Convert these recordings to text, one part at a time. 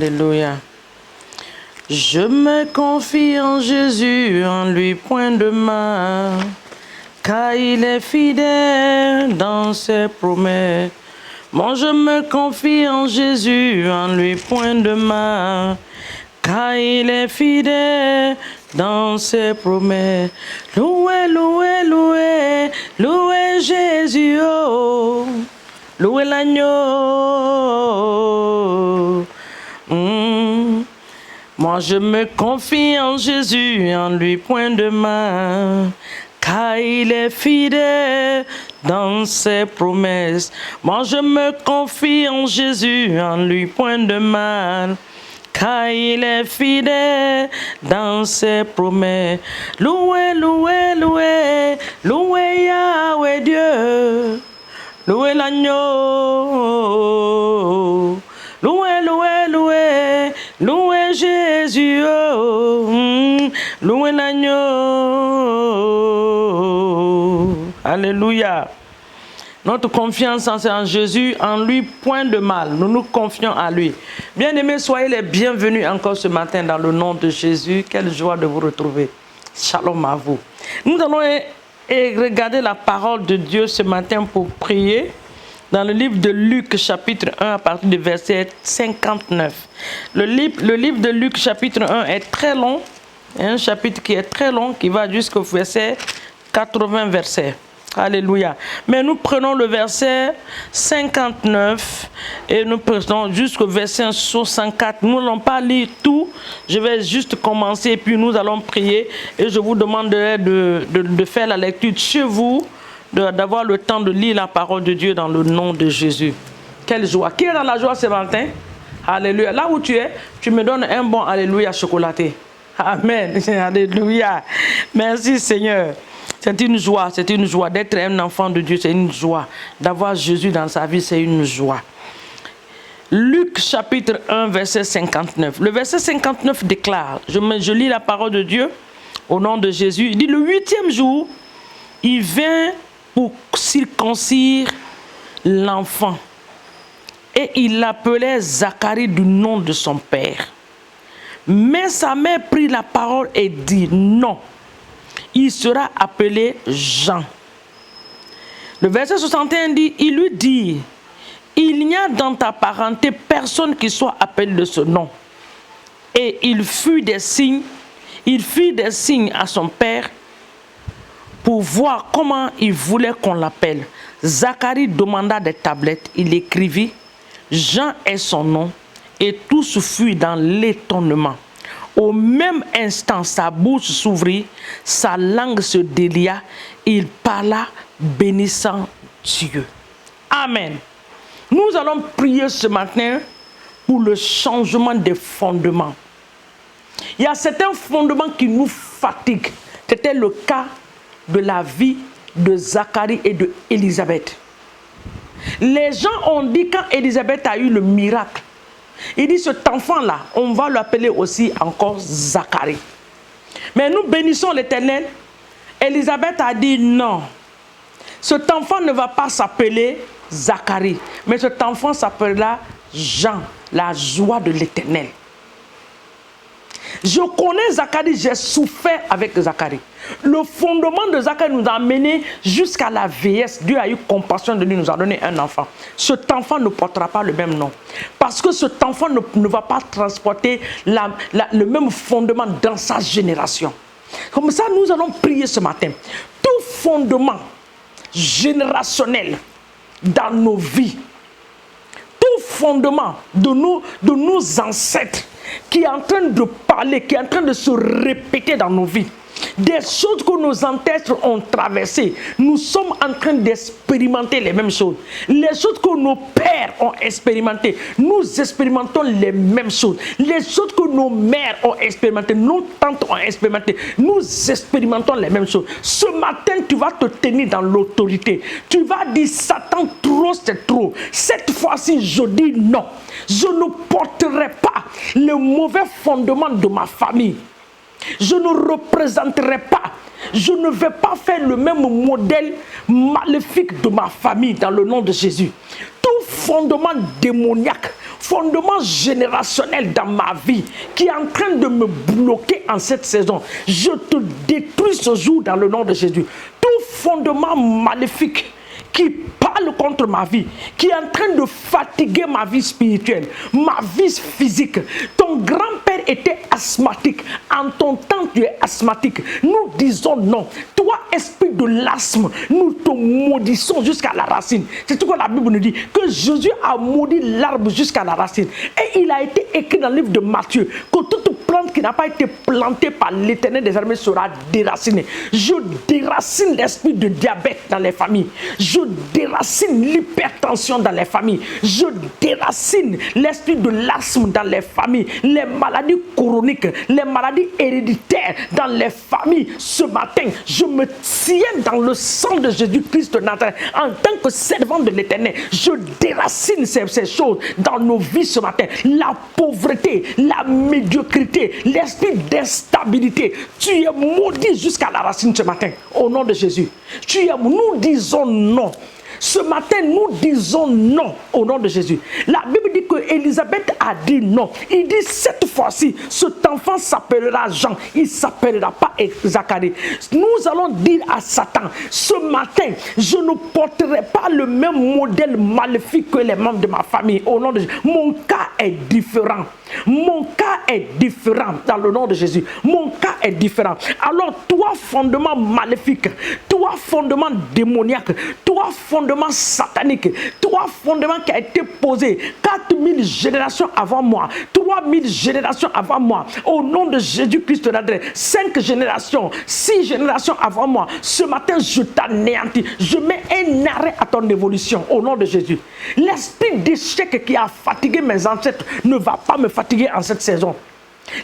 Alléluia. Je me confie en Jésus, en lui point de mal, car il est fidèle dans ses promesses. Moi je me confie en Jésus, en lui point de mal, car il est fidèle dans ses promesses. Louez, louez, louez, louez Jésus, oh, louez l'agneau. Moi je me confie en Jésus, en lui point de mal, car il est fidèle dans ses promesses. Moi je me confie en Jésus, en lui point de mal, car il est fidèle dans ses promesses. Louez, louez, louez, louez Yahweh Dieu, louez l'agneau. Louez, louez, louez, louez Jésus, oh, louez l'agneau. Alléluia. Notre confiance c'est en Jésus, en lui, point de mal. Nous nous confions à lui. Bien-aimés, soyez les bienvenus encore ce matin dans le nom de Jésus. Quelle joie de vous retrouver. Shalom à vous. Nous allons regarder la parole de Dieu ce matin pour prier. Dans le livre de Luc, chapitre 1, à partir du verset 59. Le livre de Luc, chapitre 1, est très long. Un chapitre qui est très long, qui va jusqu'au verset 80 versets. Alléluia. Mais nous prenons le verset 59 et nous prenons jusqu'au verset 64. Nous n'allons pas lire tout. Je vais juste commencer et puis nous allons prier. Et je vous demanderai de faire la lecture chez vous, d'avoir le temps de lire la parole de Dieu dans le nom de Jésus. Quelle joie. Qui est dans la joie ce matin? Alléluia. Là où tu es, tu me donnes un bon alléluia chocolaté. Amen. Alléluia. Merci Seigneur. C'est une joie d'être un enfant de Dieu, c'est une joie. D'avoir Jésus dans sa vie, c'est une joie. Luc chapitre 1, verset 59. Le verset 59 déclare, je lis la parole de Dieu au nom de Jésus. Il dit, le 8e jour, il vint pour circoncire l'enfant. Et il l'appelait Zacharie du nom de son père. Mais sa mère prit la parole et dit, non, il sera appelé Jean. Le verset 61 dit, il lui dit, il n'y a dans ta parenté personne qui soit appelé de ce nom. Et il fit des signes à son père pour voir comment il voulait qu'on l'appelle. Zacharie demanda des tablettes, il écrivit, Jean est son nom, et tous furent dans l'étonnement. Au même instant, sa bouche s'ouvrit, sa langue se délia, il parla bénissant Dieu. Amen. Nous allons prier ce matin pour le changement des fondements. Il y a certains fondements qui nous fatiguent. C'était le cas de la vie de Zacharie et de Élisabeth. Les gens ont dit quand Élisabeth a eu le miracle, il dit cet enfant-là, on va l'appeler aussi encore Zacharie. Mais nous bénissons l'Éternel. Élisabeth a dit non. Cet enfant ne va pas s'appeler Zacharie, mais cet enfant s'appellera Jean, la joie de l'Éternel. Je connais Zacharie, j'ai souffert avec Zacharie. Le fondement de Zacharie nous a amené jusqu'à la vieillesse. Dieu a eu compassion de lui, nous a donné un enfant. Cet enfant ne portera pas le même nom. Parce que cet enfant ne va pas transporter le même fondement dans sa génération. Comme ça, nous allons prier ce matin. Tout fondement générationnel dans nos vies, tout fondement de nos ancêtres, qui est en train de parler, qui est en train de se répéter dans nos vies. Des choses que nos ancêtres ont traversées, nous sommes en train d'expérimenter les mêmes choses. Les choses que nos pères ont expérimentées, nous expérimentons les mêmes choses. Les choses que nos mères ont expérimentées, nos tantes ont expérimentées, nous expérimentons les mêmes choses. Ce matin, tu vas te tenir dans l'autorité. Tu vas dire, Satan, trop c'est trop. Cette fois-ci, je dis non. Je ne porterai pas le mauvais fondement de ma famille. Je ne représenterai pas, je ne vais pas faire le même modèle maléfique de ma famille dans le nom de Jésus. Tout fondement démoniaque fondement générationnel dans ma vie qui est en train de me bloquer en cette saison, je te détruis ce jour dans le nom de Jésus. Tout fondement maléfique qui parle contre ma vie, qui est en train de fatiguer ma vie spirituelle, ma vie physique. Ton grand-père était asthmatique. En ton temps, tu es asthmatique. Nous disons non. Toi, esprit de l'asthme, nous te maudissons jusqu'à la racine. C'est ce que la Bible nous dit, que Jésus a maudit l'arbre jusqu'à la racine. Et il a été écrit dans le livre de Matthieu que toute plante qui n'a pas été plantée par l'Éternel des armées sera déracinée. Je déracine l'esprit de diabète dans les familles. Je déracine l'hypertension dans les familles. Je déracine l'esprit de l'asthme dans les familles. Les maladies chroniques, les maladies héréditaires dans les familles. Ce matin, je me tiens dans le sang de Jésus-Christ de Nazareth. En tant que servant de l'Éternel, je déracine ces choses dans nos vies ce matin. La pauvreté, la médiocrité, l'esprit d'instabilité. Tu es maudit jusqu'à la racine ce matin. Au nom de Jésus. Nous disons non. Ce matin, nous disons non au nom de Jésus. La Bible dit que Élisabeth a dit non. Il dit cette fois-ci, cet enfant s'appellera Jean. Il ne s'appellera pas Zacharie. Nous allons dire à Satan, ce matin, je ne porterai pas le même modèle maléfique que les membres de ma famille. Au nom de Jésus. Mon cas est différent. Mon cas est différent dans le nom de Jésus. Mon cas est différent. Alors, toi, fondement maléfique, toi, fondement démoniaque, toi, fondement satanique, toi, fondement qui a été posé 4000 générations avant moi, 3000 générations avant moi, au nom de Jésus-Christ de Nazareth, 5 générations, 6 générations avant moi, ce matin, je t'anéantis. Je mets un arrêt à ton évolution au nom de Jésus. L'esprit d'échec qui a fatigué mes ancêtres ne va pas me fatiguer en cette saison.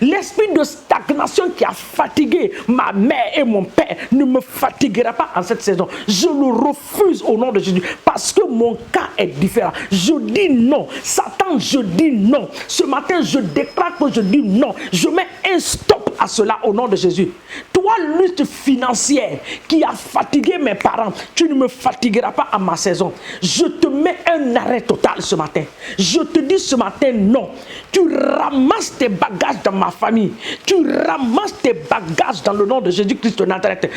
L'esprit de stagnation qui a fatigué ma mère et mon père ne me fatiguera pas en cette saison. Je le refuse au nom de Jésus parce que mon cas est différent. Je dis non. Satan, je dis non. Ce matin, je déclare que je dis non. Je mets un stop à cela au nom de Jésus. Toi, lutte financière qui a fatigué mes parents, tu ne me fatigueras pas en ma saison. Je te mets un arrêt total ce matin. Je te dis ce matin non. Tu ramasses tes bagages dans ma famille. Tu ramasses tes bagages dans le nom de Jésus-Christ de Nazareth.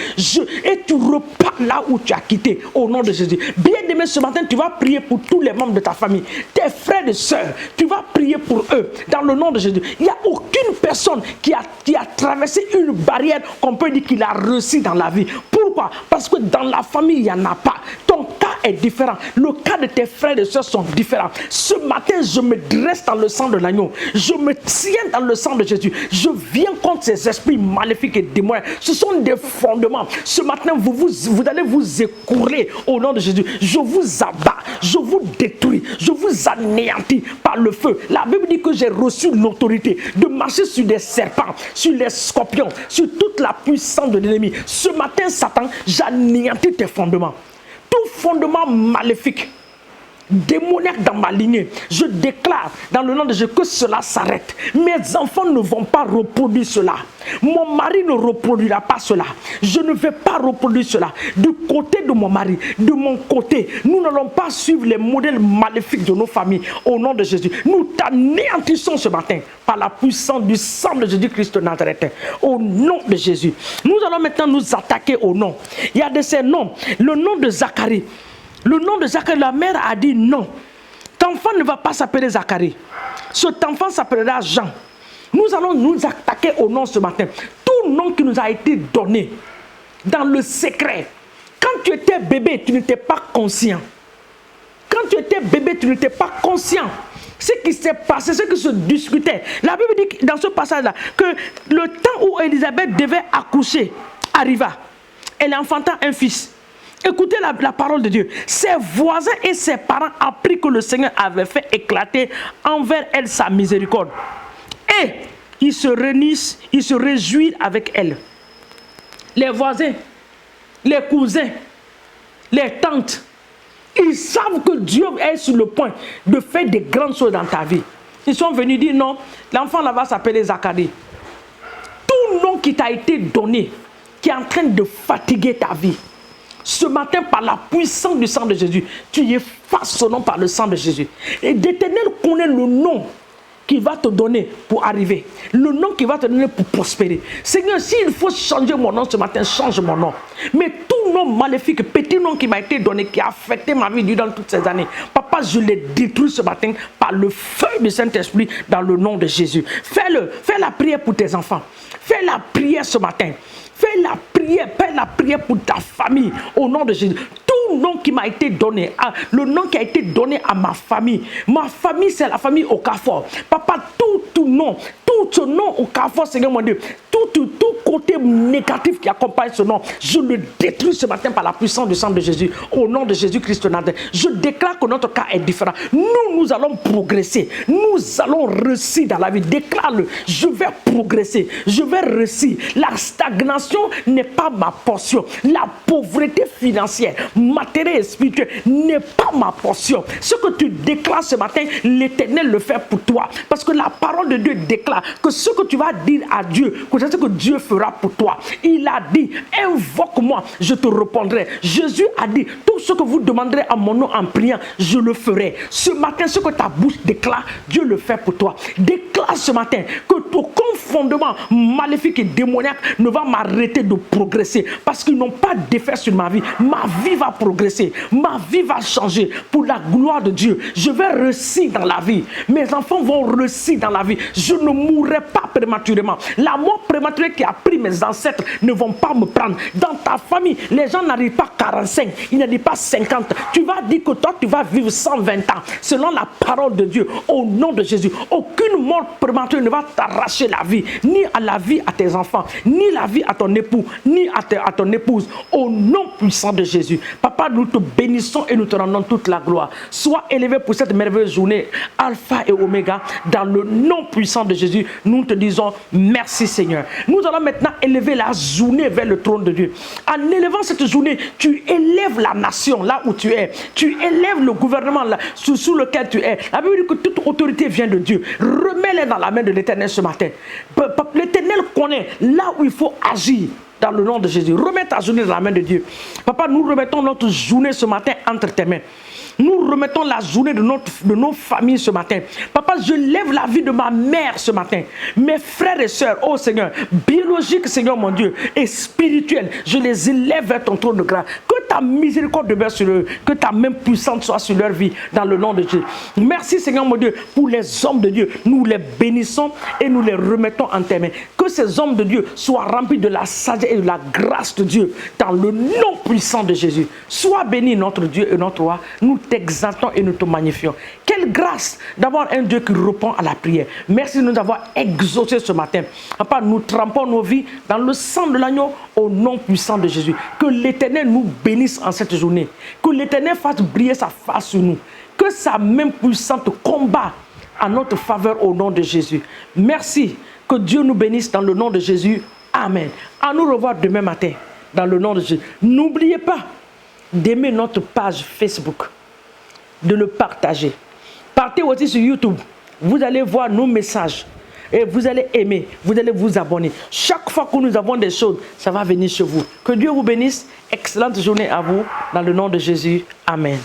Et tu repars là où tu as quitté au nom de Jésus. Bien-aimé, ce matin, tu vas prier pour tous les membres de ta famille. Tes frères et sœurs, tu vas prier pour eux dans le nom de Jésus. Il n'y a aucune personne qui a traversé une barrière qu'on peut dire qu'il a réussi dans la vie. Pourquoi? Parce que dans la famille, il n'y en a pas. Ton cas est différent. Le cas de tes frères et sœurs sont différents. Ce matin, je me dresse dans le sang de l'agneau. Je me tiens dans le sang de Jésus. Je viens contre ces esprits maléfiques et démoniaques. Ce sont des fondements. Ce matin, vous allez vous écouler au nom de Jésus. Je vous abats, je vous détruis, je vous anéantis par le feu. La Bible dit que j'ai reçu l'autorité de marcher sur des serpents, sur les scorpions, sur toute la puissance de l'ennemi. Ce matin, Satan, j'anéantis tes fondements. Tout fondement maléfique, démoniaque dans ma lignée, je déclare dans le nom de Jésus que cela s'arrête. Mes enfants ne vont pas reproduire cela. Mon mari ne reproduira pas cela. Je ne vais pas reproduire cela. Du côté de mon mari, de mon côté, nous n'allons pas suivre les modèles maléfiques de nos familles. Au nom de Jésus, nous t'anéantissons ce matin par la puissance du sang de Jésus-Christ de Nazareth. Au nom de Jésus. Nous allons maintenant nous attaquer au nom. Il y a de ces noms. Le nom de Zacharie. Le nom de Zacharie, la mère a dit non. Ton enfant ne va pas s'appeler Zacharie. Cet enfant s'appellera Jean. Nous allons nous attaquer au nom ce matin. Tout nom qui nous a été donné dans le secret. Quand tu étais bébé, tu n'étais pas conscient. Quand tu étais bébé, tu n'étais pas conscient. Ce qui s'est passé, ce qui se discutait. La Bible dit dans ce passage-là que le temps où Élisabeth devait accoucher arriva. Elle enfanta un fils. Écoutez la parole de Dieu. Ses voisins et ses parents apprirent que le Seigneur avait fait éclater envers elle sa miséricorde. Et ils se réunissent, ils se réjouissent avec elle. Les voisins, les cousins, les tantes, ils savent que Dieu est sur le point de faire des grandes choses dans ta vie. Ils sont venus dire non, l'enfant là va s'appeler Zacharie. Tout nom qui t'a été donné, qui est en train de fatiguer ta vie, Ce matin, par la puissance du sang de Jésus, tu effaces ce nom par le sang de Jésus. Et l'Éternel connaît le nom qui va te donner pour arriver. Le nom qui va te donner pour prospérer. Seigneur, s'il faut changer mon nom ce matin, change mon nom. Mais tout nom maléfique, petit nom qui m'a été donné, qui a affecté ma vie durant toutes ces années, Papa, je l'ai détruit ce matin par le feu du Saint-Esprit dans le nom de Jésus. Fais-le. Fais la prière pour tes enfants. Fais la prière ce matin. Fais la prière pour ta famille au nom de Jésus. Tout nom qui m'a été donné, le nom qui a été donné à ma famille, c'est la famille Okafor. Papa, tout nom, tout ce nom Okafor, Seigneur mon Dieu, tout côté négatif qui accompagne ce nom, je le détruis ce matin par la puissance du sang de Jésus, au nom de Jésus-Christ de Nazareth. Je déclare que notre cas est différent. Nous allons progresser. Nous allons réussir dans la vie. Déclare-le. Je vais progresser. Je vais réussir. La stagnation n'est pas ma portion. La pauvreté financière, matérielle et spirituelle n'est pas ma portion. Ce que tu déclares ce matin, l'Éternel le fait pour toi. Parce que la parole de Dieu déclare que ce que tu vas dire à Dieu, que c'est ce que Dieu fera pour toi. Il a dit, invoque-moi, je te répondrai. Jésus a dit, tout ce que vous demanderez à mon nom en priant, je le ferai. Ce matin, ce que ta bouche déclare, Dieu le fait pour toi. Déclare ce matin que aucun fondement maléfique et démoniaque ne va m'arrêter de progresser. Parce qu'ils n'ont pas d'effet sur ma vie. Ma vie va progresser. Ma vie va changer pour la gloire de Dieu. Je vais réussir dans la vie. Mes enfants vont réussir dans la vie. Je ne mourrai pas prématurément. La mort prématurée qui a pris mes ancêtres ne vont pas me prendre. Dans ta famille, les gens n'arrivent pas 45, ils n'arrivent pas 50. Tu vas dire que toi, tu vas vivre 120 ans. Selon la parole de Dieu, au nom de Jésus, aucune mort prématurée ne va t'arracher la vie. Ni à la vie à tes enfants, ni la vie à ton époux, ni à ton épouse. Au nom puissant de Jésus. Papa, nous te bénissons et nous te rendons toute la gloire. Sois élevé pour cette merveilleuse journée, Alpha et Oméga, dans le nom puissant de Jésus. Nous te disons merci Seigneur. Nous allons maintenant élever la journée vers le trône de Dieu. En élevant cette journée, tu élèves la nation là où tu es. Tu élèves le gouvernement là, sous lequel tu es. La Bible dit que toute autorité vient de Dieu. Remets-les dans la main de l'Éternel ce matin. L'Éternel connaît là où il faut agir. Dans le nom de Jésus. Remets ta journée dans la main de Dieu. Papa, nous remettons notre journée ce matin entre tes mains. Nous remettons la journée de nos familles ce matin. Papa, je lève la vie de ma mère ce matin. Mes frères et sœurs, oh Seigneur, biologiques, Seigneur mon Dieu, et spirituels, je les élève vers ton trône de grâce. Que ta miséricorde demeure sur eux, que ta main puissante soit sur leur vie, dans le nom de Dieu. Merci Seigneur mon Dieu, pour les hommes de Dieu. Nous les bénissons et nous les remettons en tes mains. Que ces hommes de Dieu soient remplis de la sagesse et de la grâce de Dieu, dans le nom puissant de Jésus. Sois béni notre Dieu et notre roi. Nous t'exaltons et nous te magnifions. Quelle grâce d'avoir un Dieu qui répond à la prière. Merci de nous avoir exaucés ce matin. Papa, nous trempons nos vies dans le sang de l'agneau au nom puissant de Jésus. Que l'Éternel nous bénisse en cette journée. Que l'Éternel fasse briller sa face sur nous. Que sa main puissante combat en notre faveur au nom de Jésus. Merci. Que Dieu nous bénisse dans le nom de Jésus. Amen. À nous revoir demain matin dans le nom de Jésus. N'oubliez pas d'aimer notre page Facebook, de le partager. Partez aussi sur YouTube. Vous allez voir nos messages et vous allez aimer, vous allez vous abonner. Chaque fois que nous avons des choses, ça va venir chez vous. Que Dieu vous bénisse. Excellente journée à vous dans le nom de Jésus. Amen.